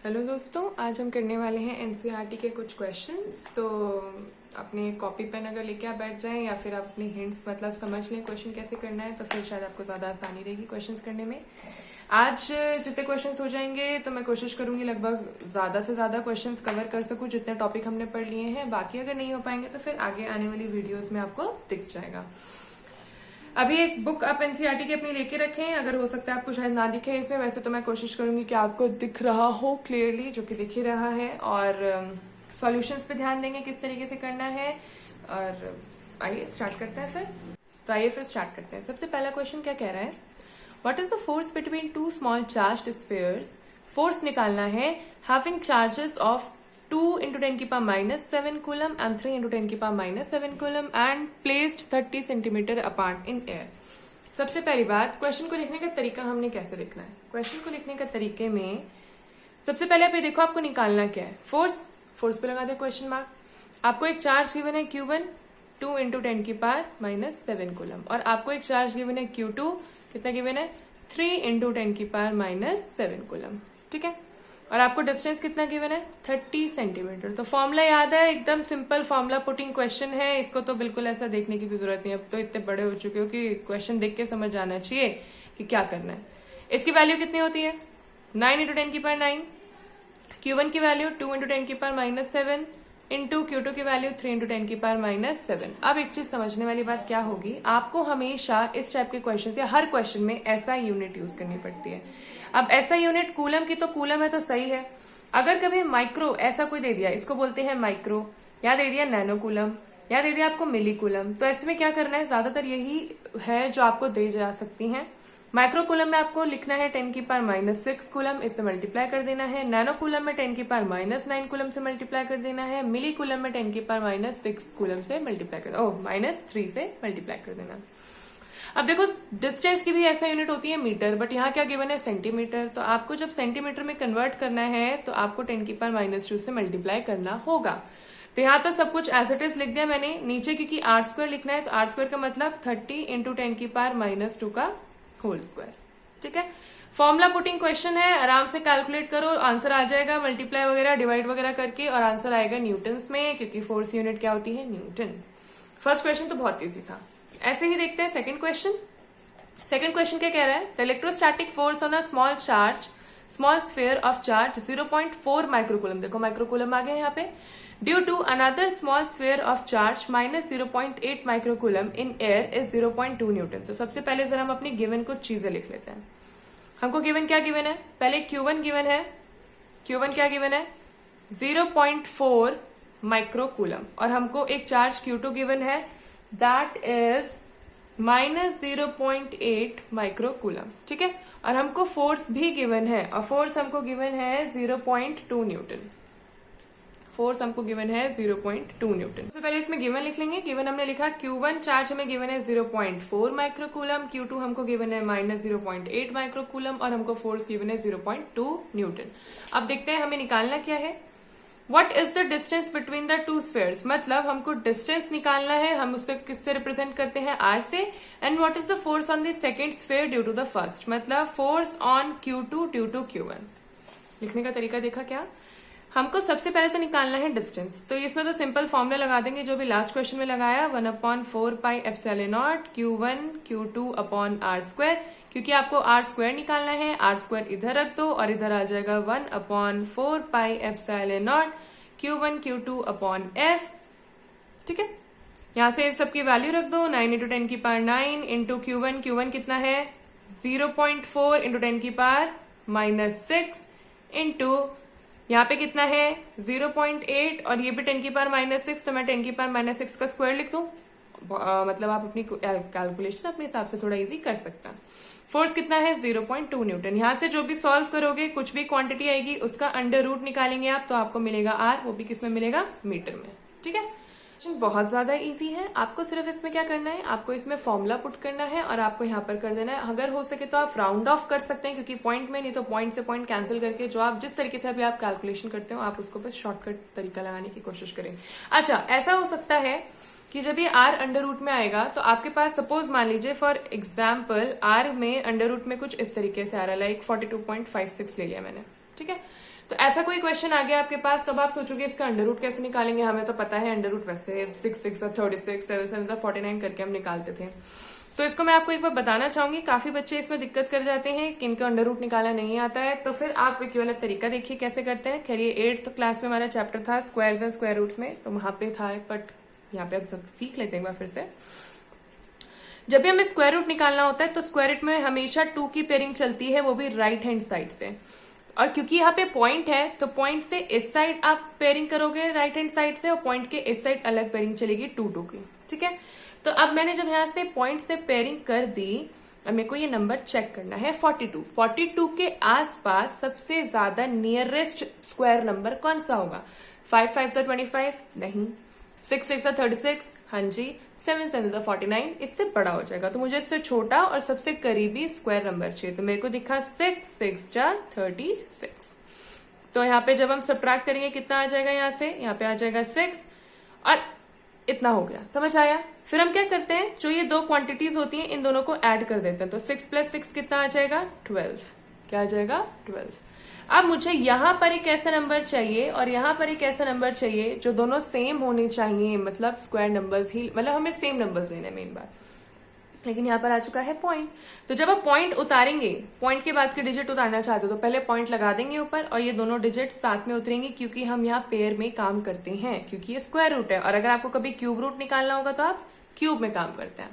Hello दोस्तों, आज हम करने वाले हैं एनसीईआरटी के कुछ क्वेश्चंस। तो अपने कॉपी पेन अगर लेके आप बैठ जाएं या फिर आप अपनी हिंट्स मतलब समझ लें क्वेश्चन कैसे करना है, तो फिर शायद आपको ज़्यादा आसानी रहेगी क्वेश्चंस करने में। आज जितने क्वेश्चंस हो जाएंगे तो मैं कोशिश करूंगी लगभग ज़्यादा से ज़्यादा क्वेश्चंस कवर कर सकूं जितने टॉपिक हमने पढ़ लिए हैं। बाकी अगर नहीं हो पाएंगे तो फिर आगे आने वाली वीडियोज़ में आपको दिख जाएगा। अभी एक बुक आप एनसीईआरटी की अपनी लेके रखें, अगर हो सकता है आपको शायद ना दिखे इसमें, वैसे तो मैं कोशिश करूंगी कि आपको दिख रहा हो क्लियरली, जो कि दिख ही रहा है। और सॉल्यूशंस पे ध्यान देंगे किस तरीके से करना है। और आइए स्टार्ट करते हैं फिर स्टार्ट करते हैं। सबसे पहला क्वेश्चन क्या कह रहा है, what is the force between two small charged spheres. Force निकालना है हैविंग चार्जेस ऑफ 2 into 10 की पावर -7 कूलम and 3 into 10 की power -7 coulomb and placed 30 centimetre apart in air. सबसे पहली बात, क्वेश्चन को लिखने का तरीका हमने कैसे लिखना है। क्वेश्चन को लिखने का तरीके में सबसे पहले आप ये देखो, आपको निकालना क्या है। फोर्स पे लगा दे क्वेश्चन मार्क। आपको एक चार्ज गिवन है Q1 2 into 10 की पावर -7 कूलम, और आपको एक चार्ज गिवन है Q2 कितना गिवन है 3 into 10 की पावर -7 कूलम। ठीक है, और आपको डिस्टेंस कितना गिवन है 30 सेंटीमीटर। तो फॉर्मूला याद है, एकदम सिंपल फॉर्मूला पुटिंग क्वेश्चन है। इसको तो बिल्कुल ऐसा देखने की भी जरूरत नहीं है, अब तो इतने बड़े हो चुके हो कि क्वेश्चन देख के समझ आना चाहिए कि क्या करना है। इसकी वैल्यू कितनी होती है 9 into 10 की पावर 9, Q1 की वैल्यू 2 into 10 की पावर -7 इंटू Q2 की वैल्यू 3 into 10 की पावर -7। अब एक चीज समझने वाली बात क्या होगी, आपको हमेशा इस टाइप के क्वेश्चन या हर क्वेश्चन में ऐसा यूनिट यूज करनी पड़ती है। अब ऐसा यूनिट कूलम की तो कूलम है तो सही है, अगर कभी माइक्रो ऐसा कोई दे दिया, इसको बोलते हैं माइक्रो, या दे दिया नैनो कूलम, या दे दिया आपको मिली कूलम, तो ऐसे में क्या करना है, ज्यादातर यही है जो आपको दे जा सकती हैं। माइक्रो कूलम में आपको लिखना है 10 की पावर -6 कूलम, इससे मल्टीप्लाई कर देना है। नैनो कूलम में 10 की पावर -9 कूलम से मल्टीप्लाई कर देना है। मिली कूलम में 10 की पावर -6 कूलम से मल्टीप्लाई कर -3 से मल्टीप्लाई कर देना। अब देखो, डिस्टेंस की भी ऐसा यूनिट होती है मीटर, बट यहाँ क्या गिवन है सेंटीमीटर। तो आपको जब सेंटीमीटर में कन्वर्ट करना है तो आपको 10 की पावर -2 से मल्टीप्लाई करना होगा। तो यहाँ तो सब कुछ एज इट इज लिख दिया मैंने। नीचे क्योंकि r² लिखना है, तो r² का मतलब 30 into 10 की पावर -2 का होल स्क्वायर। ठीक है, फॉर्मूला पुटिंग क्वेश्चन है, आराम से कैलकुलेट करो, आंसर आ जाएगा मल्टीप्लाई वगैरह डिवाइड वगैरह करके, और आंसर आएगा न्यूटन्स में, क्योंकि फोर्स यूनिट क्या होती है न्यूटन। फर्स्ट क्वेश्चन तो बहुत इजी था। ऐसे ही देखते हैं सेकंड क्वेश्चन। सेकंड क्वेश्चन क्या कह रहा है, the electrostatic force on a small sphere of charge 0.4 microcoulomb, देखो माइक्रोकूलम आ गया यहाँ पे, due to another small sphere of charge -0.8 microcoulomb in air is 0.2 newton. तो सबसे पहले जरा हम अपनी गिवन कुछ चीजें लिख लेते हैं। हमको गिवन क्या गिवन है, पहले Q1 गिवन है, Q1 क्या गिवन है 0.4 माइक्रोकूलम, और हमको एक चार्ज Q2 गिवन है दैट इज -0.8 माइक्रोकूलम। ठीक है, और हमको फोर्स भी गिवन है, और फोर्स हमको गिवन है 0.2 न्यूटन। फोर्स हमको गिवन है 0.2 न्यूटन। सबसे पहले इसमें गिवन लिख लेंगे। गिवन हमने लिखा Q1 चार्ज हमें गिवन है 0.4 माइक्रोकूलम, Q2 हमको गिवन है -0.8 माइक्रोकूलम, और हमको फोर्स गिवन है 0.2 न्यूटन। अब देखते हैं हमें निकालना क्या है। What is the distance between the two spheres? मतलब हमको डिस्टेंस निकालना है, हम उससे किससे रिप्रेजेंट करते हैं R से। And what is the force on the second sphere due to the first, मतलब force on Q2 due to Q1। लिखने का तरीका देखा क्या, हमको सबसे पहले तो निकालना है डिस्टेंस। तो इसमें तो सिंपल फॉर्मूला लगा देंगे जो भी लास्ट क्वेश्चन में लगाया, 1/4 pi epsilon not Q1 Q2 upon R², क्योंकि आपको R² निकालना है, R² इधर रख दो और इधर आ जाएगा 1/4 pi epsilon not Q1 Q2 upon F। ठीक है, यहां से इस सब की वैल्यू रख दो, 9 into 10 की पावर 9 इंटू Q1 कितना है 0.4 into 10 की पावर -6 इंटू यहाँ पे कितना है 0.8, और ये भी 10 की पावर -6, तो मैं 10 की पावर -6 का स्क्वायर लिख दूं। मतलब आप अपनी कैलकुलेशन अपने हिसाब से थोड़ा इजी कर सकते हैं। फोर्स कितना है 0.2 न्यूटन। यहाँ से जो भी सॉल्व करोगे, कुछ भी क्वांटिटी आएगी उसका अंडर रूट निकालेंगे आप, तो आपको मिलेगा R, वो भी किसमें मिलेगा मीटर में। ठीक है, बहुत ज्यादा इजी है। आपको सिर्फ इसमें क्या करना है, आपको इसमें फॉर्मूला पुट करना है और आपको यहाँ पर कर देना है। अगर हो सके तो आप राउंड ऑफ कर सकते हैं, क्योंकि पॉइंट में, नहीं तो पॉइंट से पॉइंट कैंसिल करके जो आप जिस तरीके से अभी आप कैलकुलेशन करते हो, आप उसको बस शॉर्टकट तरीका लगाने की कोशिश करें। अच्छा, ऐसा हो सकता है कि जब ये R अंडर रूट में आएगा तो आपके पास सपोज मान लीजिए फॉर एग्जाम्पल R में अंडर रूट में कुछ इस तरीके से आ रहा है, लाइक 42.56 ले लिया मैंने। ठीक है, तो ऐसा कोई क्वेश्चन आ गया आपके पास, तो अब आप सोचोगे इसका अंडर रूट कैसे निकालेंगे, हमें तो पता है अंडर रूट वैसे 6 6 36 7 7 49 करके हम निकालते थे। तो इसको मैं आपको एक बार बताना चाहूंगी, काफी बच्चे इसमें दिक्कत कर जाते हैं कि इनका अंडर रूट निकालना नहीं आता है, तो फिर आप एक वाला तरीका देखिए कैसे करते हैं। खैर ये 8th क्लास में हमारा चैप्टर था स्क्वायर्स एंड स्क्वायर रूट्स में, तो वहां पे था, बट यहाँ पे आप सब सीख लेते हैं एक बार फिर से। जब भी हमें स्क्वायर रूट निकालना होता है तो स्क्वायर रूट में हमेशा 2 की पेयरिंग चलती है, वो भी राइट हैंड साइड से। और क्योंकि यहाँ पे पॉइंट है तो पॉइंट से इस साइड आप पेयरिंग करोगे राइट हैंड साइड से, और पॉइंट के इस साइड अलग पेयरिंग चलेगी 2 2 की, ठीक है। तो अब मैंने जब यहाँ से पॉइंट से पेयरिंग कर दी, अब मेरे को ये नंबर चेक करना है 42। 42 के आसपास सबसे ज्यादा नियरेस्ट स्क्वायर नंबर कौन सा होगा? 5 5 25 नहीं, 6 6 36 हाँ जी, 7 7 49, इससे बड़ा हो जाएगा। तो मुझे इससे छोटा और सबसे करीबी स्क्वायर नंबर चाहिए, तो मेरे को दिखा 6 6 36। तो यहाँ पे जब हम सब्ट्रैक्ट करेंगे कितना आ जाएगा, यहाँ से यहाँ पे आ जाएगा 6 और इतना हो गया, समझ आया। फिर हम क्या करते हैं, जो ये दो क्वांटिटीज होती हैं इन दोनों को ऐड कर देते हैं, तो 6 + 6 कितना आ जाएगा 12। क्या आ जाएगा 12। अब मुझे यहां पर एक ऐसा नंबर चाहिए और यहां पर एक ऐसा नंबर चाहिए जो दोनों सेम होने चाहिए, मतलब स्क्वायर नंबर्स ही, मतलब हमें सेम नंबर्स लेना है मेन बात। लेकिन यहाँ पर आ चुका है पॉइंट, तो जब आप पॉइंट उतारेंगे, पॉइंट के बाद के डिजिट उतारना चाहते हो तो पहले पॉइंट लगा देंगे ऊपर और ये दोनों डिजिट साथ में उतरेंगे, क्योंकि हम यहाँ पेयर में काम करते हैं, क्योंकि ये स्क्वायर रूट है। और अगर आपको कभी क्यूब रूट निकालना होगा तो आप क्यूब में काम करते हैं।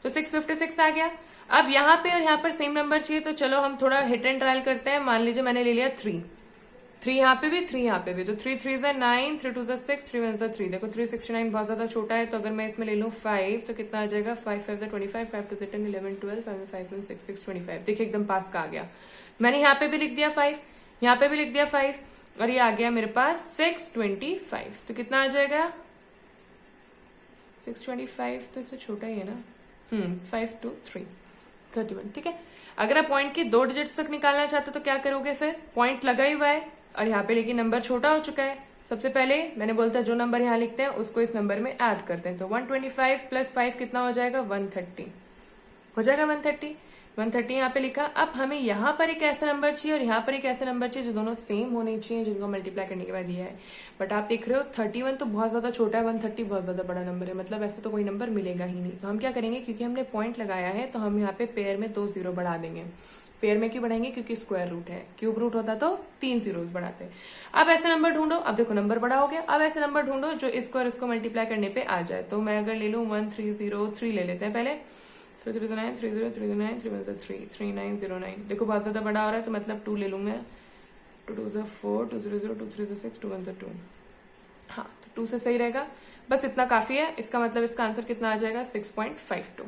तो 656 आ गया। अब यहाँ पे और यहाँ पर सेम नंबर चाहिए, तो चलो हम थोड़ा हिट एंड ट्रायल करते हैं। मान लीजिए मैंने ले लिया 3 यहाँ पे भी, 3 यहाँ पे भी, तो 3 3 9, 3 2 6, 3 1 3। देखो 369 बहुत ज्यादा छोटा है, तो अगर मैं इसमें ले लूं 5 तो कितना आ जाएगा, 5 5 25, 5 2 10 11 12, 5 1 6 6 25। देखिए एकदम पास का आ गया। मैंने यहाँ पे भी लिख दिया 5, यहाँ पे भी लिख दिया 5, और ये आ गया मेरे पास 625। तो कितना आ जाएगा 625, तो इससे छोटा ही है ना, 5 2 3 31, ठीक है। अगर आप पॉइंट के 2 डिजिट्स तक निकालना चाहते हो तो क्या करोगे, फिर पॉइंट लगा ही हुआ है और यहाँ पे लेकिन नंबर छोटा हो चुका है। सबसे पहले मैंने बोलता जो नंबर यहाँ लिखते हैं उसको इस नंबर में ऐड करते हैं, तो 125 + 5 कितना हो जाएगा 130 हो जाएगा, 130 यहाँ पे लिखा। अब हमें यहाँ पर एक ऐसा नंबर चाहिए और यहाँ पर एक ऐसा नंबर चाहिए जो दोनों सेम होने चाहिए, जिनको मल्टीप्लाई करने के बाद दिया है। बट आप देख रहे हो 31 तो बहुत ज्यादा छोटा है, 130 बहुत ज्यादा बड़ा नंबर है, मतलब ऐसे तो कोई नंबर मिलेगा ही नहीं। तो हम क्या करेंगे, क्योंकि हमने पॉइंट लगाया है तो हम यहाँ पे पेयर में 2 0 बढ़ा देंगे। पेयर में क्यों बढ़ाएंगे, क्योंकि स्क्वायर रूट है, क्यूब रूट होता तो 3 zeros बढ़ाते। अब ऐसा नंबर ढूंढो, अब देखो नंबर बड़ा हो गया। अब ऐसा नंबर ढूंढो जो इसको और इसको मल्टीप्लाई करने पे आ जाए। तो मैं अगर ले लूं 1303 ले लेते हैं पहले, 309 30 39 3 3909। देखो बहुत ज्यादा बड़ा हो रहा है, तो मतलब 2 ले लूं मैं, 2 2 4 2 0 0 2 3 6 2 1 2। हाँ, तो 2 से सही रहेगा, बस इतना काफी है। इसका मतलब इसका आंसर कितना आ जाएगा 6.52।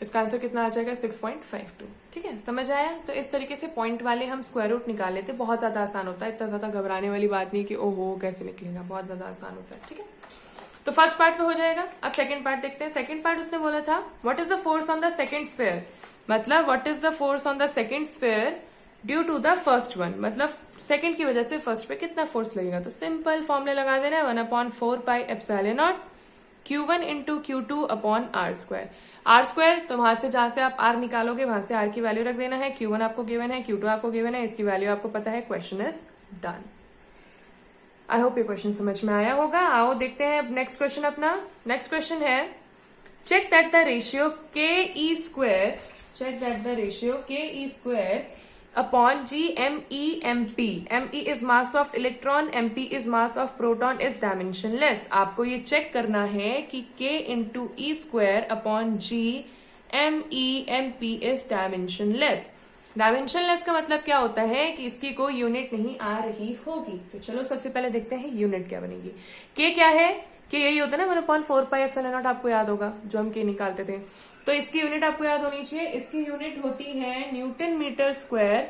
इसका आंसर कितना आ जाएगा 6.52, ठीक है, समझ आया। तो इस तरीके से पॉइंट वाले हम स्क्वायर रूट निकाल लेते, बहुत ज्यादा आसान होता है, इतना ज्यादा घबराने वाली बात नहीं कि ओहो कैसे निकलेगा, बहुत ज्यादा आसान होता है, ठीक है। तो फर्स्ट पार्ट तो हो जाएगा। अब सेकंड पार्ट देखते हैं। सेकंड पार्ट उसने बोला था what is the force on the second sphere, मतलब what is the force on the second sphere due to the first one, मतलब सेकंड की वजह से फर्स्ट पे कितना फोर्स लगेगा। तो सिंपल फॉर्मूला लगा देना है 1/4 pi epsilon not Q1 × Q2 upon R²। R² तो वहां से जहां से आप R निकालोगे वहां से R की वैल्यू रख देना है। Q1 आपको गिवन है, Q2 आपको गिवन है, इसकी वैल्यू आपको पता है। Question is done. I hope ये क्वेश्चन समझ में आया होगा। आओ देखते हैं नेक्स्ट क्वेश्चन अपना। नेक्स्ट क्वेश्चन है check that the ratio KE² upon GME/MP. ME is mass of electron, MP is mass of proton is dimensionless. आपको ये चेक करना है कि K × E² upon GME/MP is dimensionless. Dimensionless का मतलब क्या होता है कि इसकी कोई यूनिट नहीं आ रही होगी। तो चलो सबसे पहले देखते हैं यूनिट क्या बनेगी। K क्या है, K यही होता है ना 1/4 पाई एप्सिलॉन नॉट, आपको याद होगा जो हम K निकालते थे। तो इसकी यूनिट आपको याद होनी चाहिए। इसकी यूनिट होती है न्यूटन मीटर स्क्वायर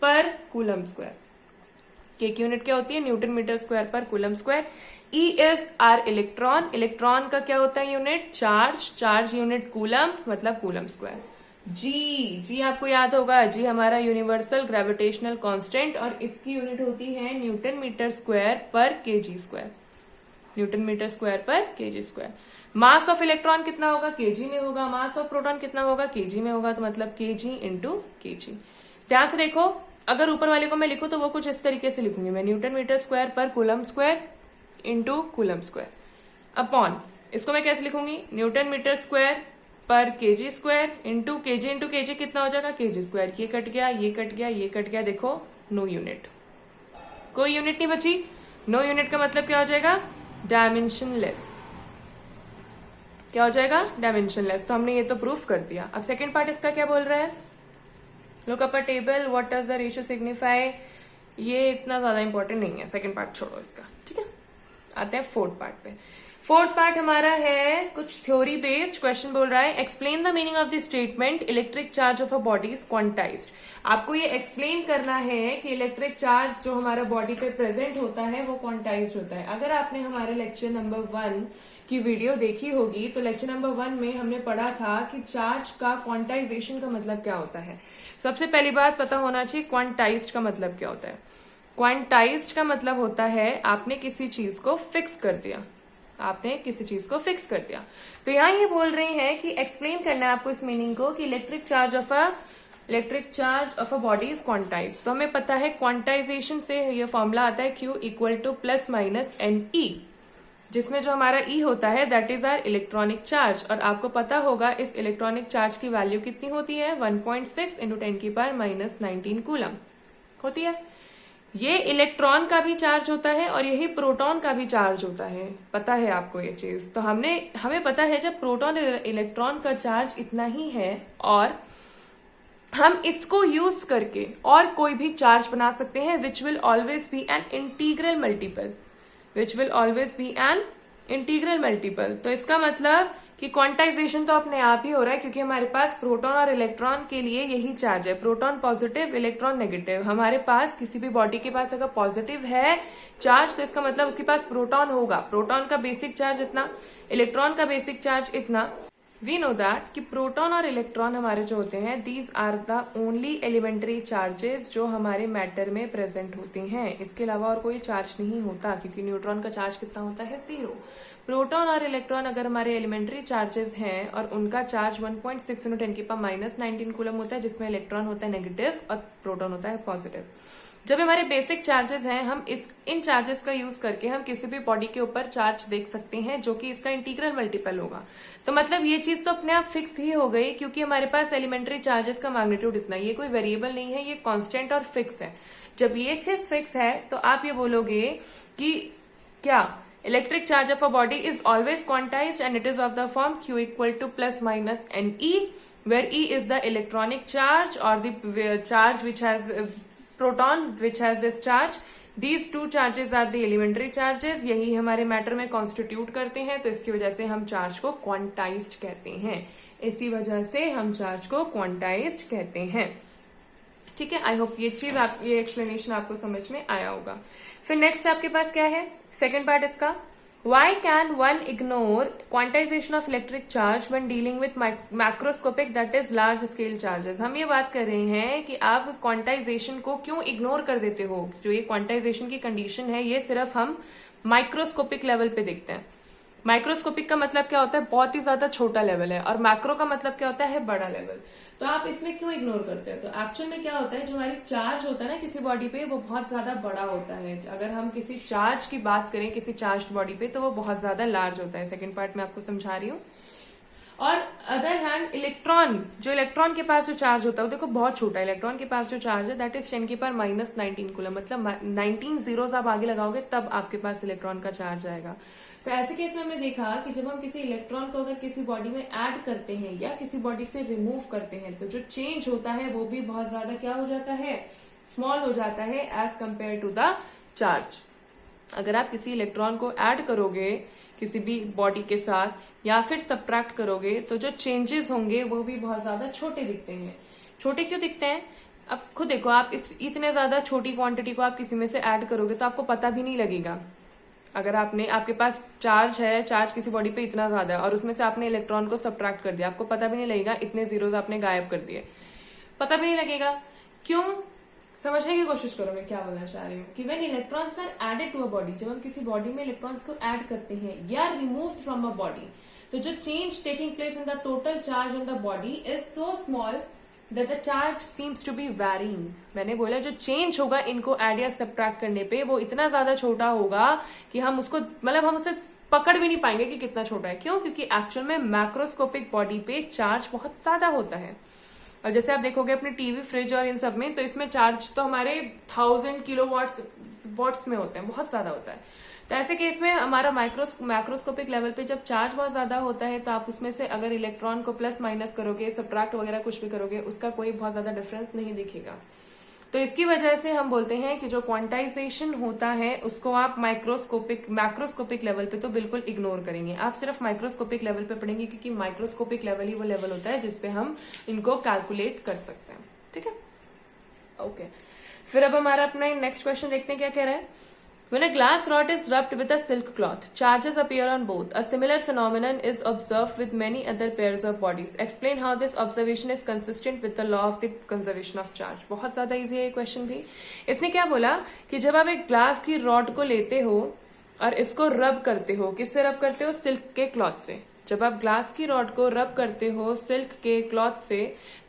पर कूलम स्क्वायर। K की यूनिट क्या होती है, न्यूटन मीटर स्क्वायर पर coulomb square. E is are electron, electron का क्या होता है unit, charge, charge unit coulomb, मतलब कूलम स्क्वायर। G आपको याद होगा, G हमारा यूनिवर्सल ग्रेविटेशनल कांस्टेंट और इसकी यूनिट होती है न्यूटन मीटर स्क्वायर पर kg square, newton metre square पर kg square. Mass of electron कितना होगा, kg में होगा। मास ऑफ प्रोटॉन कितना होगा, kg में होगा, तो मतलब kg × kg। ध्यान से देखो, अगर ऊपर वाले को मैं लिखूं तो वो कुछ इस तरीके से लिखूंगी मैं, न्यूटन मीटर स्क्वायर पर coulomb square into coulomb square upon, इसको मैं कैसे लिखूंगी, न्यूटन मीटर स्क्वायर पर केजी स्क्वायर इंटू केजी कितना हो जाएगा, केजी स्क्वायर। ये कट गया, ये कट गया, ये कट गया, देखो नो यूनिट, कोई यूनिट नहीं बची। नो यूनिट का मतलब क्या हो जाएगा, डायमेंशनलेस। क्या हो जाएगा, डायमेंशनलेस। तो हमने ये तो प्रूफ कर दिया। अब सेकंड पार्ट इसका क्या बोल रहा है, look up a table, what does the ratio signify. ये इतना ज्यादा इंपॉर्टेंट नहीं है, सेकंड पार्ट छोड़ो इसका, ठीक है। आते हैं फोर्थ पार्ट पे। फोर्थ पार्ट हमारा है कुछ थ्योरी बेस्ड क्वेश्चन बोल रहा है, explain the meaning of the statement electric charge of a body is quantized. आपको ये एक्सप्लेन करना है कि इलेक्ट्रिक चार्ज जो हमारा बॉडी पे प्रेजेंट होता है वो क्वांटाइज्ड होता है। अगर आपने हमारे लेक्चर नंबर 1 की वीडियो देखी होगी तो लेक्चर नंबर 1 में हमने पढ़ा था कि चार्ज का क्वांटाइजेशन का मतलब क्या होता है। सबसे पहली बात पता होना चाहिए क्वांटाइज्ड का मतलब क्या होता है। क्वांटाइज्ड का मतलब होता है आपने किसी चीज को फिक्स कर दिया, आपने किसी चीज को फिक्स कर दिया। तो यहाँ ये बोल रहे हैं कि एक्सप्लेन करना है आपको इस मीनिंग को कि electric charge of a body is quantized. तो हमें पता है क्वांटाइजेशन से ये फॉर्मूला आता है Q equal to plus minus NE, जिसमें जो हमारा E होता है that is are electronic charge. और आपको पता होगा इस इलेक्ट्रॉनिक चार्ज की वैल्यू कितनी होती है, 1.6 इंटू 10 की पावर माइनस 19 कूलम होती है। ये इलेक्ट्रॉन का भी चार्ज होता है और यही प्रोटॉन का भी चार्ज होता है, पता है आपको ये चीज। तो हमें पता है जब प्रोटॉन इलेक्ट्रॉन का चार्ज इतना ही है और हम इसको यूज करके और कोई भी चार्ज बना सकते हैं which will always be an integral multiple, which will always be an integral multiple. तो इसका मतलब कि क्वांटाइजेशन तो अपने आप ही हो रहा है क्योंकि हमारे पास प्रोटॉन और इलेक्ट्रॉन के लिए यही चार्ज है, प्रोटॉन पॉजिटिव इलेक्ट्रॉन नेगेटिव। हमारे पास किसी भी बॉडी के पास अगर पॉजिटिव है चार्ज तो इसका मतलब उसके पास प्रोटॉन होगा। प्रोटॉन का बेसिक चार्ज इतना, इलेक्ट्रॉन का बेसिक चार्ज इतना। वी नो दैट कि प्रोटॉन और इलेक्ट्रॉन हमारे जो होते हैं these are the only elementary charges जो हमारे मैटर में प्रेजेंट होते हैं। इसके अलावा और कोई चार्ज नहीं होता क्योंकि न्यूट्रॉन का चार्ज कितना होता है, 0। प्रोटॉन और इलेक्ट्रॉन अगर हमारे एलिमेंट्री चार्जेस हैं और उनका चार्ज 1.6 इंटू 10 की पावर माइनस 19 कूलम होता है, जिसमें इलेक्ट्रॉन होता है नेगेटिव और प्रोटॉन होता है पॉजिटिव। जब हमारे बेसिक चार्जेस हैं हम इन चार्जेस का यूज करके हम किसी भी बॉडी के ऊपर चार्ज देख सकते हैं जो कि इसका इंटीग्रल मल्टीपल होगा। तो मतलब ये चीज तो अपने आप फिक्स ही हो गई क्योंकि हमारे पास एलिमेंट्री चार्जेस का मैग्नीट्यूड इतना, ये कोई वेरिएबल नहीं है, ये कांस्टेंट और फिक्स है। जब ये चीज फिक्स है तो आप ये बोलोगे कि क्या electric charge of a body is always quantized and it is of the form Q equal to plus minus NE where E is the electronic charge or the charge which has proton which has this charge. These two charges are the elementary charges. यही हमारे matter में constitute करते हैं, तो इसकी वजह से हम चार्ज को क्वांटाइज्ड कहते हैं। इसी वजह से हम चार्ज को क्वांटाइज्ड कहते हैं। ठीक है, आई होप ये एक्सप्लेनेशन आपको समझ में आया होगा। फिर नेक्स्ट आपके पास क्या है, सेकेंड पार्ट इसका, Why can one ignore quantization of electric charge when dealing with macroscopic that is large scale charges? हम ये बात कर रहे हैं कि आप क्वांटाइजेशन को क्यों इग्नोर कर देते हो। जो ये क्वांटाइजेशन की कंडीशन है ये सिर्फ हम माइक्रोस्कोपिक लेवल पे देखते हैं। माइक्रोस्कोपिक का मतलब क्या होता है, बहुत ही ज्यादा छोटा लेवल है, और मैक्रो का मतलब क्या होता है, बड़ा लेवल। तो आप इसमें क्यों इग्नोर करते हैं, तो एक्चुअल में क्या होता है, जो हमारी चार्ज होता है ना किसी बॉडी पे वो बहुत ज्यादा बड़ा होता है। अगर हम किसी चार्ज की बात करें किसी चार्ज बॉडी पे तो वो बहुत ज्यादा लार्ज होता है। सेकेंड पार्ट में आपको समझा रही हूँ। और अदर हैंड इलेक्ट्रॉन के पास जो चार्ज होता है वो देखो बहुत छोटा है। इलेक्ट्रॉन के पास जो चार्ज है दैट इज 10 की पावर माइनस 19 कूलम, मतलब 19 जीरोस आप आगे लगाओगे तब आपके पास इलेक्ट्रॉन का चार्ज आएगा। तो ऐसे केस में हमने देखा कि जब हम किसी इलेक्ट्रॉन को अगर किसी बॉडी में ऐड करते हैं या किसी बॉडी से रिमूव करते हैं तो जो चेंज होता है वो भी बहुत ज्यादा क्या हो जाता है, स्मॉल हो जाता है as compared to the charge. अगर आप किसी इलेक्ट्रॉन को ऐड करोगे किसी भी बॉडी के साथ या फिर सब्ट्रैक्ट करोगे तो जो चेंजेस होंगे वो भी बहुत ज्यादा छोटे दिखते हैं। छोटे क्यों दिखते हैं, अब खुद देखो, आप इतने ज्यादा छोटी क्वांटिटी को आप किसी में से ऐड करोगे तो आपको पता भी नहीं लगेगा। अगर आपके पास चार्ज है, चार्ज किसी बॉडी पे इतना ज्यादा है और उसमें से आपने इलेक्ट्रॉन को सब्ट्रैक्ट कर दिया, आपको पता भी नहीं लगेगा, इतने जीरोस आपने गायब कर दिए, पता भी नहीं लगेगा। क्यों, समझने की कोशिश करो मैं क्या बोलना चाह रही हूँ कि when electrons are added to a body, जब हम किसी बॉडी में इलेक्ट्रॉन्स को ऐड करते हैं या रिमूव फ्रॉम अ बॉडी, तो जो change taking place in the total charge on the body is so small that the charge seems to be varying. मैंने बोला जो चेंज होगा इनको एड या सब्ट्रैक्ट करने पे वो इतना ज्यादा छोटा होगा कि हम उसको मतलब हम उसे पकड़ भी नहीं पाएंगे कि कितना छोटा है। क्यों? क्योंकि एक्चुअल में मैक्रोस्कोपिक बॉडी पे चार्ज बहुत ज्यादा होता है। और जैसे आप देखोगे अपने टीवी, फ्रिज और इन सब में, तो इसमें चार्ज तो हमारे 1000 किलो वॉट्स में होते हैं, बहुत ज्यादा होता है। तो ऐसे केस में हमारा मैक्रोस्कोपिक लेवल पे जब चार्ज बहुत ज्यादा होता है तो आप उसमें से अगर इलेक्ट्रॉन को प्लस माइनस करोगे, सब्ट्रैक्ट वगैरह कुछ भी करोगे, उसका कोई बहुत ज्यादा डिफरेंस नहीं दिखेगा। तो इसकी वजह से हम बोलते हैं कि जो क्वांटाइजेशन होता है उसको आप मैक्रोस्कोपिक लेवल पे तो बिल्कुल इग्नोर करेंगे। आप सिर्फ माइक्रोस्कोपिक लेवल पे पढ़ेंगे, क्योंकि माइक्रोस्कोपिक लेवल ही वो लेवल होता है जिसपे हम इनको कैलकुलेट कर सकते हैं। ठीक है, ओके। फिर अब हमारा अपना नेक्स्ट क्वेश्चन देखते हैं क्या कह रहा है। When a glass rod is rubbed with a silk cloth, charges appear on both. A similar phenomenon is observed with many other pairs of bodies. Explain how this observation is consistent with the law of the conservation of charge. बहुत ज्यादा easy है ये question भी। इसने क्या बोला कि जब आप एक ग्लास की रॉड को लेते हो और इसको रब करते हो, किससे रब करते हो? सिल्क के क्लॉथ से। जब आप ग्लास की रॉड को रब करते हो सिल्क के क्लॉथ से,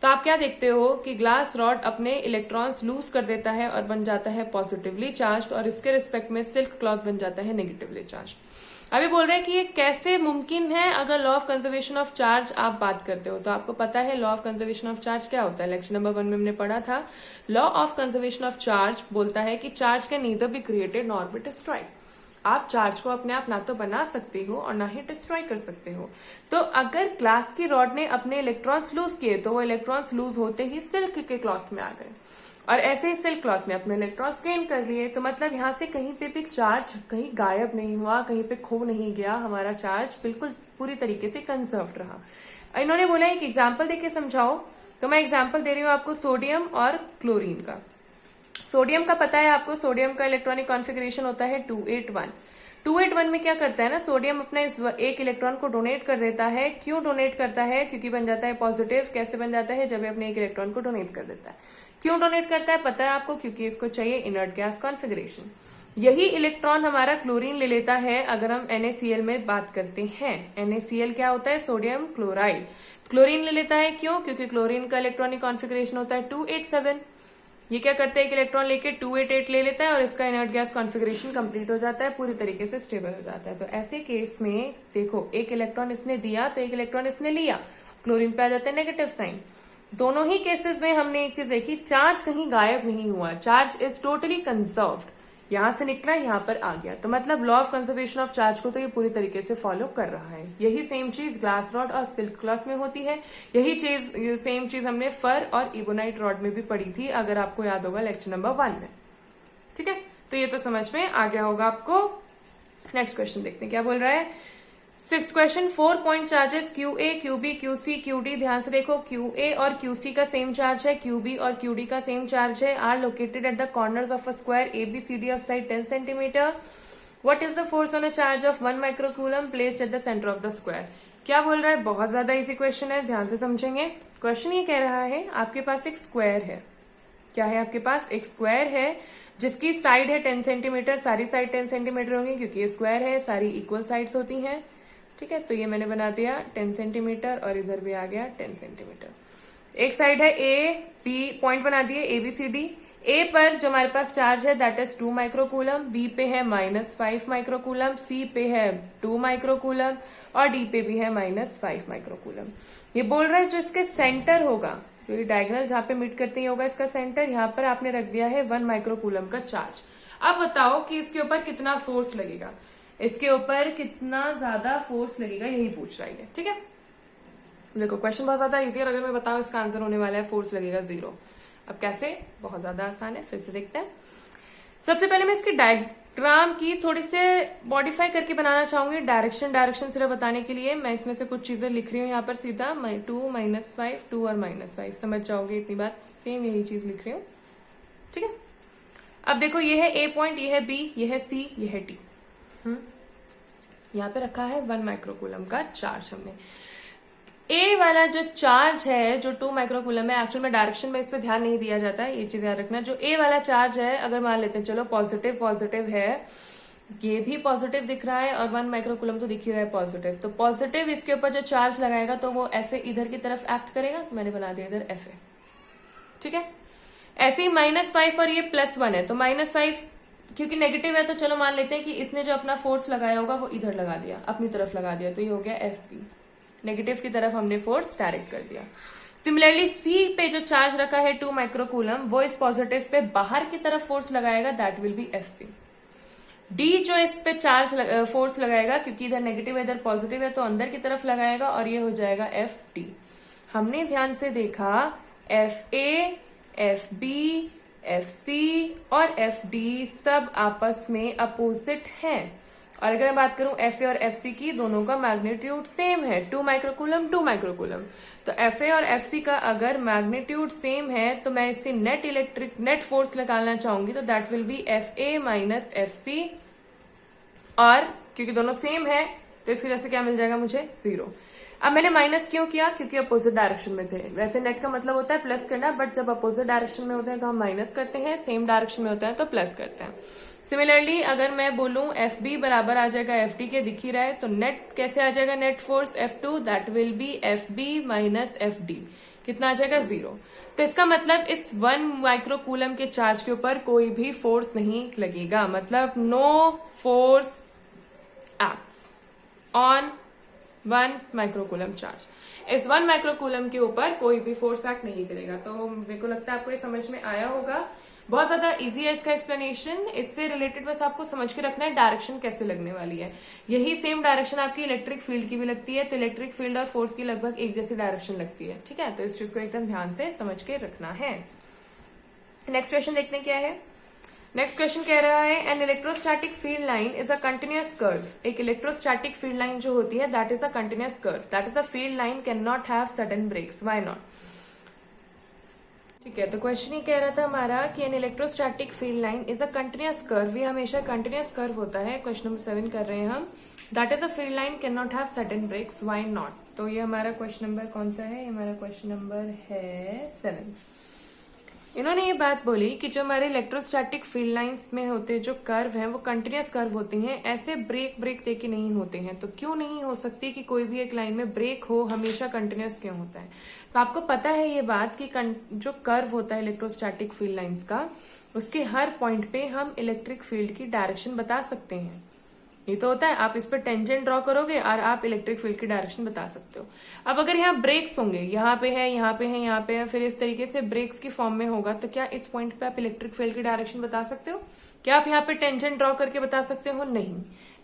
तो आप क्या देखते हो कि ग्लास रॉड अपने इलेक्ट्रॉन्स लूज कर देता है और बन जाता है पॉजिटिवली चार्ज, और इसके रिस्पेक्ट में सिल्क क्लॉथ बन जाता है नेगेटिवली चार्ज। अभी बोल रहे हैं कि ये कैसे मुमकिन है अगर law of conservation of charge आप बात करते हो। तो आपको पता है law of conservation of charge क्या होता है, लेक्चर नंबर 1 में हमने पढ़ा था। Law of conservation of charge बोलता है कि charge can neither be created nor be destroyed. आप चार्ज को अपने आप ना तो बना सकते हो और ना ही डिस्ट्रॉय कर सकते हो। तो अगर ग्लास की रॉड ने अपने इलेक्ट्रॉन्स लूज किए तो वो इलेक्ट्रॉन्स लूज होते ही सिल्क के क्लॉथ में आ गए, और ऐसे ही सिल्क क्लॉथ में अपने इलेक्ट्रॉन्स गेन कर लिए। तो मतलब यहाँ से कहीं पे भी चार्ज कहीं गायब नहीं हुआ, कहीं पे खो नहीं गया, हमारा चार्ज बिल्कुल पूरी तरीके से कंजर्व्ड रहा। इन्होंने बोला एक एग्जाम्पल देके समझाओ, तो मैं एग्जाम्पल दे रही हूँ आपको सोडियम और क्लोरीन का। सोडियम का पता है आपको, सोडियम का इलेक्ट्रॉनिक कॉन्फ़िगरेशन होता है 281। 281 में क्या करता है ना, सोडियम अपना इस एक इलेक्ट्रॉन को डोनेट कर देता है। क्यों डोनेट करता है? क्योंकि बन जाता है पॉजिटिव। कैसे बन जाता है? जब ये अपने एक इलेक्ट्रॉन को डोनेट कर देता है। क्यों डोनेट करता है पता है आपको? क्योंकि इसको चाहिए इनर्ट गैस कॉन्फ़िगरेशन। यही इलेक्ट्रॉन हमारा क्लोरीन ले लेता है अगर हम NaCl में बात करते हैं। NaCl क्या होता है? Sodium chloride. क्लोरीन ले लेता है, क्यों? क्योंकि क्लोरीन का इलेक्ट्रॉनिक कॉन्फ़िगरेशन होता है 287। ये क्या करता है, एक इलेक्ट्रॉन लेके 288 ले लेता है और इसका इनर्ट गैस कॉन्फ़िगरेशन कंप्लीट हो जाता है, पूरी तरीके से स्टेबल हो जाता है। तो ऐसे केस में देखो, एक इलेक्ट्रॉन इसने दिया तो एक इलेक्ट्रॉन इसने लिया, क्लोरीन पे आ जाता है नेगेटिव साइन। दोनों ही केसेस में हमने एक चीज देखी, चार्ज कहीं गायब नहीं हुआ, चार्ज इज टोटली कंजर्व्ड। यहां से निकला यहां पर आ गया, तो मतलब law of conservation of charge को तो ये पूरी तरीके से फॉलो कर रहा है। यही सेम चीज ग्लास रॉड और सिल्क क्लॉथ में होती है। यही सेम चीज हमने फर और इबोनाइट रॉड में भी पढ़ी थी, अगर आपको याद होगा लेक्चर नंबर 1 में। ठीक है, तो ये तो समझ में आ गया होगा आपको। नेक्स्ट क्वेश्चन देखते हैं क्या बोल रहा है। 6th question, 4 point charges QA, QB, QC, QD। ध्यान से देखो, QA और QC का सेम चार्ज है, QB और QD का सेम चार्ज है। Are located at the corners of a square ABCD of side 10 centimetre. What is the force on a charge of 1 microcoulomb placed at the centre of the square. क्या बोल रहा है? बहुत ज्यादा easy question है, ध्यान से समझेंगे। क्वेश्चन ये कह रहा है आपके पास एक स्क्वायर है। क्या है आपके पास? एक स्क्वायर है जिसकी साइड है 10 सेंटीमीटर। सारी साइड 10 सेंटीमीटर होंगी क्योंकि ये स्क्वायर है, सारी इक्वल साइड्स होती हैं। ठीक है, तो ये मैंने बना दिया 10 सेंटीमीटर और इधर भी आ गया 10 सेंटीमीटर। एक साइड है A, B, पॉइंट बना दिए ABCD। A पर जो हमारे पास चार्ज है दैट इज 2 माइक्रोकूलम, B पे है -5 माइक्रोकूलम, C पे है 2 माइक्रोकूलम और D पे भी है -5 माइक्रोकूलम। ये बोल रहा है जो इसके सेंटर होगा, जो ये डायगोनल जहां पे मीट करते ही होगा इसका सेंटर, यहाँ पर आपने रख दिया है 1 माइक्रोकूलम का चार्ज। अब बताओ कि इसके ऊपर कितना फोर्स लगेगा, इसके ऊपर कितना ज्यादा फोर्स लगेगा, यही पूछ रहा है। ठीक है, देखो क्वेश्चन बहुत ज्यादा इजी है, अगर मैं बताऊं इसका आंसर होने वाला है फोर्स लगेगा 0। अब कैसे? बहुत ज्यादा आसान है, फिर से देखते हैं। सबसे पहले मैं इसकी डायग्राम की थोड़ी से मॉडिफाई करके बनाना चाहूंगी, डायरेक्शन सिर्फ बताने के लिए। मैं इसमें से कुछ चीजें लिख रही हूँ यहाँ पर सीधा 2 -5 2 और -5, समझ जाओगे इतनी बात। सेम यही चीज लिख रही हूँ। ठीक है, अब देखो ये है A पॉइंट, ये है B, ये है C, ये है D। यहाँ पे रखा है 1 माइक्रोकूलम का चार्ज हमने। ए वाला जो चार्ज है जो 2 माइक्रोकूलम है, एक्चुअल में डायरेक्शन में इस पे ध्यान नहीं दिया जाता है, ये चीज याद रखना। जो ए वाला चार्ज है, अगर मान लेते हैं चलो पॉजिटिव है, ये भी पॉजिटिव दिख रहा है और 1 माइक्रोकूलम तो दिख ही रहा है पॉजिटिव, तो पॉजिटिव इसके ऊपर जो चार्ज लगाएगा तो वो Fa इधर की तरफ एक्ट करेगा, तो मैंने बना दिया इधर Fa। ठीक है। ऐसे ही -5 और ये +1 है, तो -5 क्योंकि नेगेटिव है तो चलो मान लेते हैं कि इसने जो अपना फोर्स लगाया होगा वो इधर लगा दिया, अपनी तरफ लगा दिया, तो ये हो गया FP, नेगेटिव की तरफ हमने फोर्स डायरेक्ट कर दिया। सिमिलरली C पे जो चार्ज रखा है 2 माइक्रोकूलम, वो इस पॉजिटिव पे बाहर की तरफ फोर्स लगाएगा, that will be FC। D जो इस पे चार्ज फोर्स लगाएगा, क्योंकि इधर नेगेटिव है इधर पॉजिटिव है, तो अंदर की तरफ लगाएगा और ये हो जाएगा FD। हमने ध्यान से देखा FA, FB, FC और FD सब आपस में अपोजिट हैं, और अगर मैं बात करूं FA और FC की, दोनों का मैग्नीट्यूड सेम है, 2 माइक्रोकूलम 2 माइक्रोकूलम। तो FA और FC का अगर मैग्नीट्यूड सेम है तो मैं इससे नेट फोर्स निकालना चाहूंगी, तो that will be FA minus FC, और क्योंकि दोनों सेम है तो इसकी वजह से क्या मिल जाएगा मुझे 0। अब मैंने माइनस क्यों किया, क्योंकि अपोजिट डायरेक्शन में थे। वैसे नेट का मतलब होता है प्लस करना, बट जब अपोजिट डायरेक्शन में होते हैं तो हम माइनस करते हैं, सेम डायरेक्शन में होता है तो प्लस करते हैं। सिमिलरली अगर मैं बोलूं FB बराबर आ जाएगा FD के, दिख ही रहा है, तो नेट कैसे आ जाएगा, net force F2, that will be FB minus FD, कितना आ जाएगा 0। तो इसका मतलब इस 1 माइक्रोकूलम के चार्ज के ऊपर कोई भी फोर्स नहीं लगेगा, मतलब no force acts on 1 microcoulomb charge. इस 1 माइक्रोकूलम के ऊपर कोई भी फोर्स एक्ट नहीं करेगा। तो मेरे को लगता है आपको ये समझ में आया होगा। बहुत ज्यादा इजी है इसका एक्सप्लेनेशन। इससे रिलेटेड बस आपको समझ के रखना है डायरेक्शन कैसे लगने वाली है। यही सेम डायरेक्शन आपकी इलेक्ट्रिक फील्ड की भी लगती है, तो इलेक्ट्रिक फील्ड और फोर्स की लगभग एक जैसी डायरेक्शन लगती है, ठीक है। तो इस चीज को एकदम ध्यान से समझ के रखना है। नेक्स्ट क्वेश्चन देखते हैं क्या है। नेक्स्ट क्वेश्चन कह रहा है an electrostatic field line is a continuous curve. एक इलेक्ट्रोस्टैटिक फील्ड लाइन जो होती है that is a continuous curve, that is a field line can not have sudden breaks, why not. ठीक है, तो क्वेश्चन ही कह रहा था हमारा कि an electrostatic field line is a continuous curve, ये हमेशा कंटिन्यूअस कर्व होता है। क्वेश्चन नंबर 7 कर रहे हैं हम। That is a field line can not have sudden breaks, why not. तो ये हमारा क्वेश्चन नंबर कौन सा है, ये हमारा क्वेश्चन नंबर है 7। इन्होंने ये बात बोली कि जो हमारे इलेक्ट्रोस्टैटिक फील्ड लाइंस में होते जो कर्व हैं वो कंटिन्यूअस कर्व होते हैं, ऐसे ब्रेक देके नहीं होते हैं। तो क्यों नहीं हो सकती कि कोई भी एक लाइन में ब्रेक हो, हमेशा कंटिन्यूअस क्यों होता है। तो आपको पता है ये बात कि जो कर्व होता है इलेक्ट्रोस्टैटिक फील्ड लाइंस का, उसके हर पॉइंट पे हम इलेक्ट्रिक फील्ड की डायरेक्शन बता सकते हैं। ये तो होता है, आप इस पर टेंजेंट ड्रॉ करोगे और आप इलेक्ट्रिक फील्ड की डायरेक्शन बता सकते हो। अब अगर यहाँ ब्रेक्स होंगे, यहाँ पे है, यहाँ पे है, यहाँ पे है, फिर इस तरीके से ब्रेक्स की फॉर्म में होगा, तो क्या इस पॉइंट पे आप इलेक्ट्रिक फील्ड की डायरेक्शन बता सकते हो? क्या आप यहाँ पे टेंजेंट ड्रॉ करके बता सकते हो? नहीं,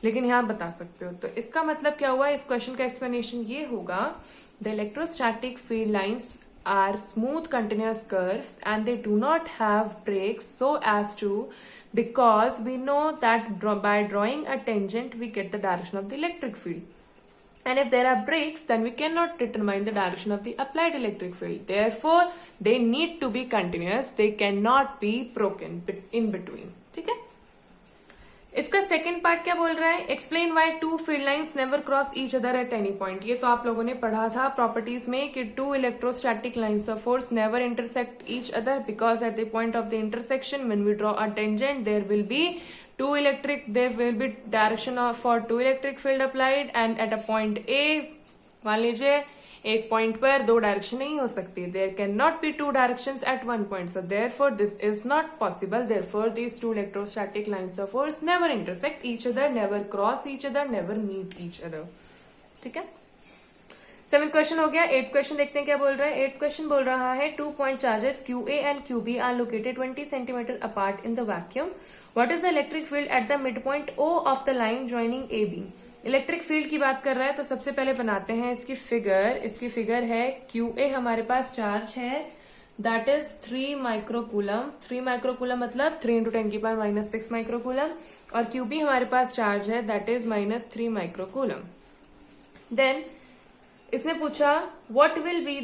लेकिन यहाँ बता सकते हो। तो इसका मतलब क्या हुआ, इस क्वेश्चन का एक्सप्लेनेशन ये होगा, the electrostatic field lines are smooth continuous curves and they do not have breaks so as to, because we know that by drawing a tangent we get the direction of the electric field, and if there are breaks then we cannot determine the direction of the applied electric field. Therefore they need to be continuous, they cannot be broken in between. ठीक है। इसका second part क्या बोल रहा है, explain why two field lines never cross each other at any point. ये तो आप लोगों ने पढ़ा था प्रॉपर्टीज में कि two electrostatic lines of force never intersect each other because at the point of the intersection when we draw a tangent there will be direction for two electric field applied, and at a point A, मान लीजिए एक point पर दो direction नहीं हो सकती, there can not be two directions at one point, so therefore this is not possible, therefore these two electrostatic lines of force never intersect each other, never cross each other, never meet each other. ठीक है, 7th question हो गया। 8th question देखते हैं क्या बोल रहा है। 8th क्वेश्चन बोल रहा है 2 point charges QA and QB are located 20 centimetre apart in the vacuum, what is the electric field at the mid point O of the line joining AB। Electric field की बात कर रहा है, तो सबसे पहले बनाते हैं इसकी फिगर। इसकी फिगर है QA हमारे पास चार्ज है दैट इज 3 माइक्रोकूलम। 3 माइक्रोकूलम मतलब 3 × 10⁻⁻6 माइक्रोकूलम, और QB हमारे पास चार्ज है दैट इज -3 माइक्रोकूलम। देन इसने पूछा what will be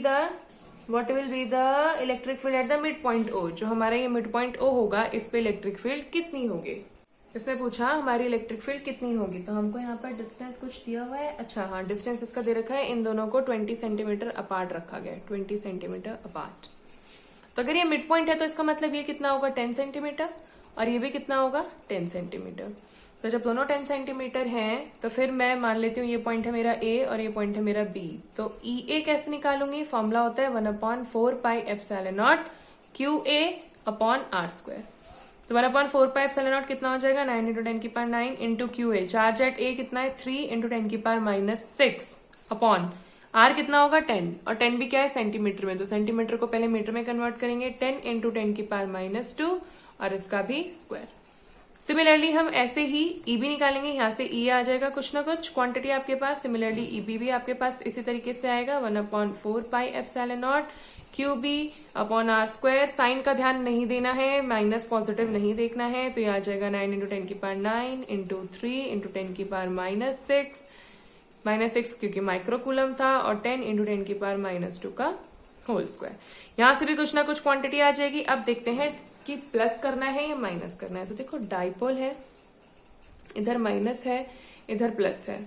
the electric field at the mid point O। जो हमारा ये मिड पॉइंट O होगा, इस पे इलेक्ट्रिक फील्ड कितनी होगी। इसने पूछा हमारी इलेक्ट्रिक फील्ड कितनी होगी, तो हमको यहाँ पर डिस्टेंस कुछ दिया हुआ है। अच्छा हाँ, डिस्टेंस इसका दे रखा है, इन दोनों को 20 सेंटीमीटर अपार्ट रखा गया है, 20 सेंटीमीटर अपार्ट। तो अगर ये मिड पॉइंट है तो इसका मतलब ये कितना होगा 10 सेंटीमीटर, और ये भी कितना होगा 10 सेंटीमीटर। तो जब दोनों 10 सेंटीमीटर हैं तो फिर मैं मान लेती हूँ ये पॉइंट है मेरा A और ये पॉइंट है मेरा B। तो EA कैसे निकालूंगी, फॉर्मूला होता है 1/4 pi epsilon not QA upon R square. तो 1/4πε0 कितना हो जाएगा 9 × 10⁹ into QA। Charge at A कितना है 3 × 10⁻⁶ अपॉन R कितना होगा 10, और 10 भी क्या है सेंटीमीटर में, तो सेंटीमीटर को पहले मीटर में कन्वर्ट करेंगे 10 × 10⁻², और इसका भी स्क्वायर। सिमिलरली हम ऐसे ही EB निकालेंगे, यहाँ से E आ जाएगा कुछ ना कुछ क्वांटिटी आपके पास। सिमिलरली EB भी आपके पास इसी तरीके से आएगा 1/4πε0 QB upon R square. Sign का ध्यान नहीं देना है, माइनस पॉजिटिव नहीं देखना है, तो यह आ जाएगा 9 × 10⁹ इंटू 3 × 10⁻⁶ क्योंकि माइक्रोकूलम था, और 10 × 10⁻² का होल स्क्वायर। यहां से भी कुछ ना कुछ क्वांटिटी आ जाएगी। अब देखते हैं कि प्लस करना है या माइनस करना है। तो देखो डाइपोल है, इधर माइनस है, इधर प्लस है।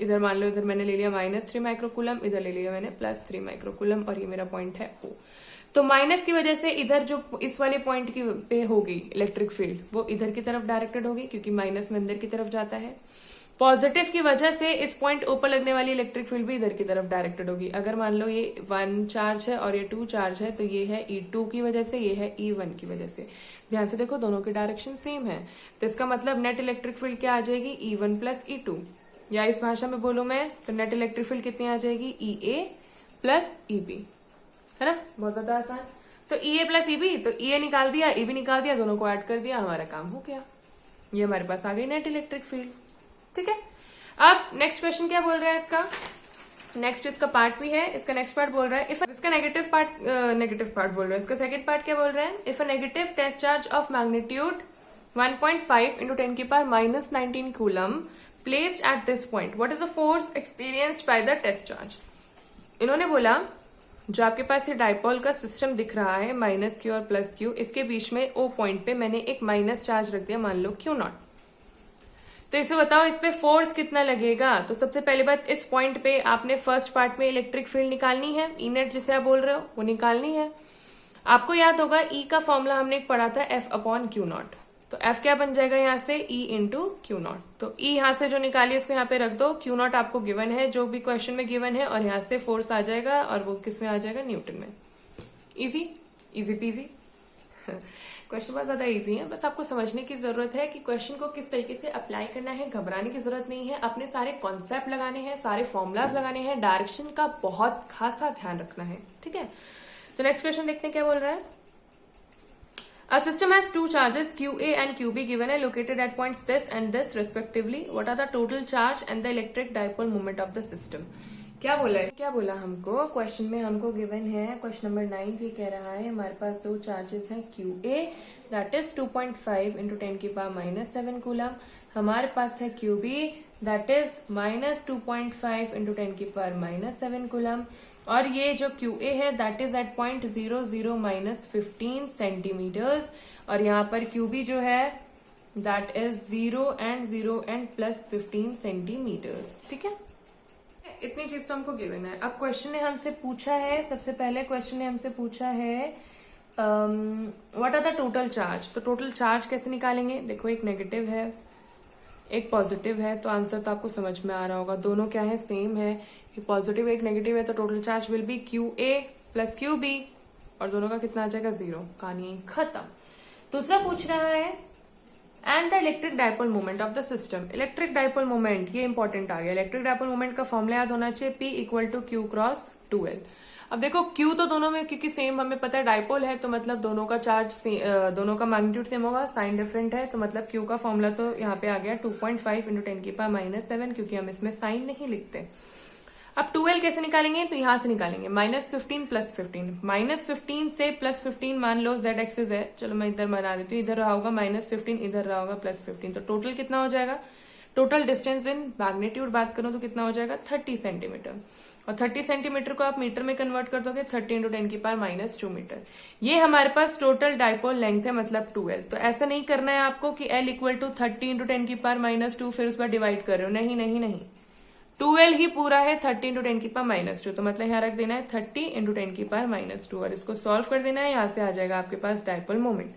इधर मान लो इधर मैंने ले लिया -3 माइक्रोकूलम, इधर ले लिया मैंने +3 माइक्रोकूलम, और ये मेरा पॉइंट है O। तो माइनस की वजह से इधर जो इस वाले पॉइंट की पे होगी इलेक्ट्रिक फील्ड, वो इधर की तरफ डायरेक्टेड होगी क्योंकि माइनस में अंदर की तरफ जाता है। पॉजिटिव की वजह से इस पॉइंट O पर लगने वाली इलेक्ट्रिक फील्ड भी इधर की तरफ डायरेक्टेड होगी। अगर मान लो ये 1 चार्ज है और ये 2 चार्ज है, तो ये है E2 की वजह से, ये है E1 की वजह से। ध्यान से देखो दोनों की डायरेक्शन सेम है, तो इसका मतलब नेट इलेक्ट्रिक फील्ड क्या आ जाएगी E1 + E2, या इस भाषा में बोलूं मैं तो नेट इलेक्ट्रिक फील्ड कितनी आ जाएगी EA + EB, है ना, बहुत ज्यादा आसान। तो EA + EB, तो EA निकाल दिया, EB निकाल दिया, दोनों को ऐड कर दिया, हमारा काम हो गया। ये हमारे पास आ गई नेट इलेक्ट्रिक फील्ड। ठीक है, अब नेक्स्ट क्वेश्चन क्या बोल रहा है इसका, नेक्स्ट इसका पार्ट भी है, इसका नेक्स्ट पार्ट बोल रहा है इफ इसका नेगेटिव पार्ट बोल रहा है। इसका सेकंड पार्ट क्या बोल रहा है, if a negative test charge of magnitude 1.5 × 10⁻⁻19 coulomb placed at this point, what is the force experienced by the test charge. इन्होंने बोला जो आपके पास ये डाइपोल का सिस्टम दिख रहा है -Q और +Q, इसके बीच में O पॉइंट पे मैंने एक माइनस चार्ज रख दिया, मान लो Q0। तो इसे बताओ इस पे फोर्स कितना लगेगा। तो सबसे पहली बात, इस पॉइंट पे आपने फर्स्ट पार्ट में इलेक्ट्रिक फील्ड निकालनी है, ई नेट जिसे आप बोल रहे हो वो निकालनी है। आपको याद होगा ई का फॉर्मूला हमने एक पढ़ा था F/Q0, तो F क्या बन जाएगा यहाँ से E × Q0। तो E यहाँ से जो निकाली उसको यहाँ पे रख दो, Q0 आपको गिवन है, जो भी क्वेश्चन में गिवन है, और यहाँ से फोर्स आ जाएगा, और वो किस में आ जाएगा, न्यूटन में। इजी पीजी क्वेश्चन बहुत ज्यादा इजी है, बस आपको समझने की जरूरत है कि क्वेश्चन को किस तरीके से अप्लाई करना है। घबराने की जरूरत नहीं है, अपने सारे कॉन्सेप्ट लगाने हैं, सारे फॉर्मुलाज लगाने हैं, डायरेक्शन का बहुत खासा ध्यान रखना है। ठीक है, तो नेक्स्ट क्वेश्चन देखते हैं क्या बोल रहा है। A system has two charges QA and QB given है located at points this and this respectively. What are the total charge and the electric dipole moment of the system? क्या बोला है, क्या बोला हमको क्वेश्चन में, हमको गिवन है क्वेश्चन नंबर 9 ये कह रहा है हमारे पास दो चार्जेस हैं QA दैट इज 2.5 × 10⁻⁷ कूलम, हमारे पास है QB दैट इज -2.5 × 10⁻⁷ कूलम, और ये जो QA है that is at point 0 centimetres, और यहाँ पर QB जो है that is 0 and 0 and +15 centimetres. ठीक है, इतनी चीज तो हमको गिवन है। अब क्वेश्चन ने हमसे पूछा है, सबसे पहले क्वेश्चन ने हमसे पूछा है what are the total charge. तो टोटल चार्ज कैसे निकालेंगे, देखो एक नेगेटिव है एक पॉजिटिव है, तो आंसर तो आपको समझ में आ रहा होगा, दोनों क्या है सेम है, एक पॉजिटिव एक नेगेटिव है, तो total charge will be QA + QB, और दोनों का कितना आ जाएगा 0, कहानी खत्म। दूसरा पूछ रहा है and the electric dipole moment of the system. Electric dipole moment, ये इंपॉर्टेंट आ गया। इलेक्ट्रिक डाइपोल मोमेंट का फॉर्मूला याद होना चाहिए, P = Q × 2L। अब देखो Q तो दोनों में क्योंकि सेम हमें पता है डाइपोल है, तो मतलब दोनों का चार्ज दोनों का मैग्नीट्यूड सेम होगा, साइन डिफरेंट है, तो मतलब Q का फॉर्मूला तो यहाँ पे आ गया 2.5 × 10⁻⁷, क्योंकि हम इसमें साइन नहीं लिखते। अब 2L कैसे निकालेंगे, तो यहां से निकालेंगे -15 + 15, -15 से +15 मान लो Z एक्सिस है, चलो मैं इधर बना देती हूँ, इधर रहा होगा -15, इधर रहा होगा +15, तो टोटल कितना हो जाएगा, टोटल डिस्टेंस इन मैग्नीट्यूड बात करूं तो कितना हो जाएगा 30 सेंटीमीटर, और 30 सेंटीमीटर को आप मीटर में कन्वर्ट कर दोगे 30 × 10⁻⁻² मीटर। ये हमारे पास टोटल डाइपोल लेंथ है, मतलब 2L। तो ऐसा नहीं करना है आपको कि L = 30 × 10⁻² फिर उस पर डिवाइड कर रहे हो, नहीं 2L ही पूरा है 30 × 10⁻², तो मतलब यहाँ रख देना है 30 × 10⁻², और इसको सॉल्व कर देना है, यहाँ से आ जाएगा आपके पास डाइपोल मोमेंट।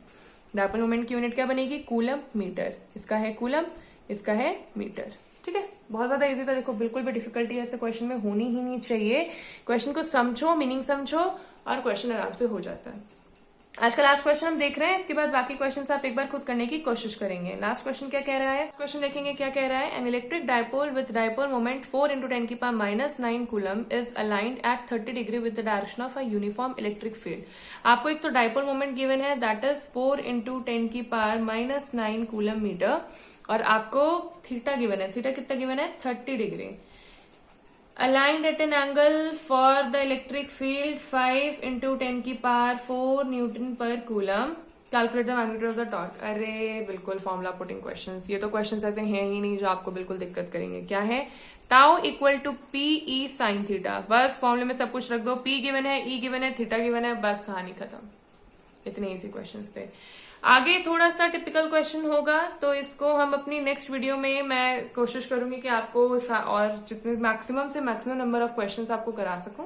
डाइपोल मोमेंट की यूनिट क्या बनेगी, कूलम मीटर, इसका है कूलम, इसका है मीटर। ठीक है, बहुत ज्यादा इजी था, देखो बिल्कुल भी डिफिकल्टी ऐसे क्वेश्चन में होनी ही नहीं चाहिए। क्वेश्चन को समझो, मीनिंग समझो, और क्वेश्चन आराम से हो जाता है। आज का लास्ट क्वेश्चन हम देख रहे हैं, इसके बाद बाकी क्वेश्चंस आप एक बार खुद करने की कोशिश करेंगे। लास्ट क्वेश्चन क्या कह रहा है, क्वेश्चन देखेंगे क्या कह रहा है। An electric dipole with dipole moment 4 × 10⁻⁹ coulomb is aligned at 30 degree with the direction of a uniform electric field. आपको एक तो डायपोल मोमेंट गिवन है, दैट इज 4 × 10⁻⁹ कूलम मीटर, और आपको थीटा गिवन है। थीटा कितना गिवन है, 30 degree. Aligned at an angle for the electric field 5 × 10⁴ Newton per coulomb. Calculate the magnitude of the torque. अरे बिल्कुल फॉर्मूला पुटिंग क्वेश्चंस, ये तो क्वेश्चंस ऐसे हैं ही नहीं जो आपको बिल्कुल दिक्कत करेंगे। क्या है, tau equal to P E sine theta. बस फॉर्मूले में सब कुछ रख दो, पी गिवन है, ई गिवन है, थीटा गिवन है, बस कहानी खत्म। इतने इजी क्वेश्चंस थे। आगे थोड़ा सा टिपिकल क्वेश्चन होगा, तो इसको हम अपनी नेक्स्ट वीडियो में मैं कोशिश करूंगी कि आपको और जितने मैक्सिमम से मैक्सिमम नंबर ऑफ क्वेश्चंस आपको करा सकूं,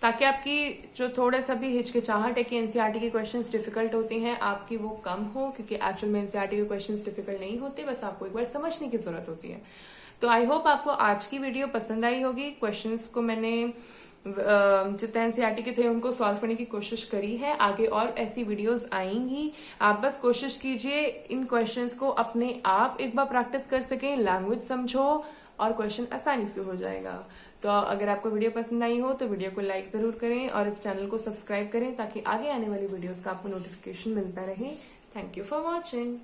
ताकि आपकी जो थोड़ा सा भी हिचकिचाहट है कि एनसीईआरटी के क्वेश्चंस डिफिकल्ट होते हैं, आपकी वो कम हो, क्योंकि एक्चुअल में एनसीईआरटी के क्वेश्चंस डिफिकल्ट नहीं होते, बस आपको एक बार समझने की जरूरत होती है। तो आई होप आपको आज की वीडियो पसंद आई होगी। क्वेश्चंस को मैंने जितने एनसीईआरटी के थे उनको सॉल्व करने की कोशिश करी है। आगे और ऐसी वीडियोस आएंगी, आप बस कोशिश कीजिए इन क्वेश्चंस को अपने आप एक बार प्रैक्टिस कर सकें, लैंग्वेज समझो और क्वेश्चन आसानी से हो जाएगा। तो अगर आपको वीडियो पसंद आई हो तो वीडियो को लाइक जरूर करें और इस चैनल को सब्सक्राइब करें, ताकि आगे आने वाली वीडियोस का आपको नोटिफिकेशन मिलता रहे। Thank you for watching.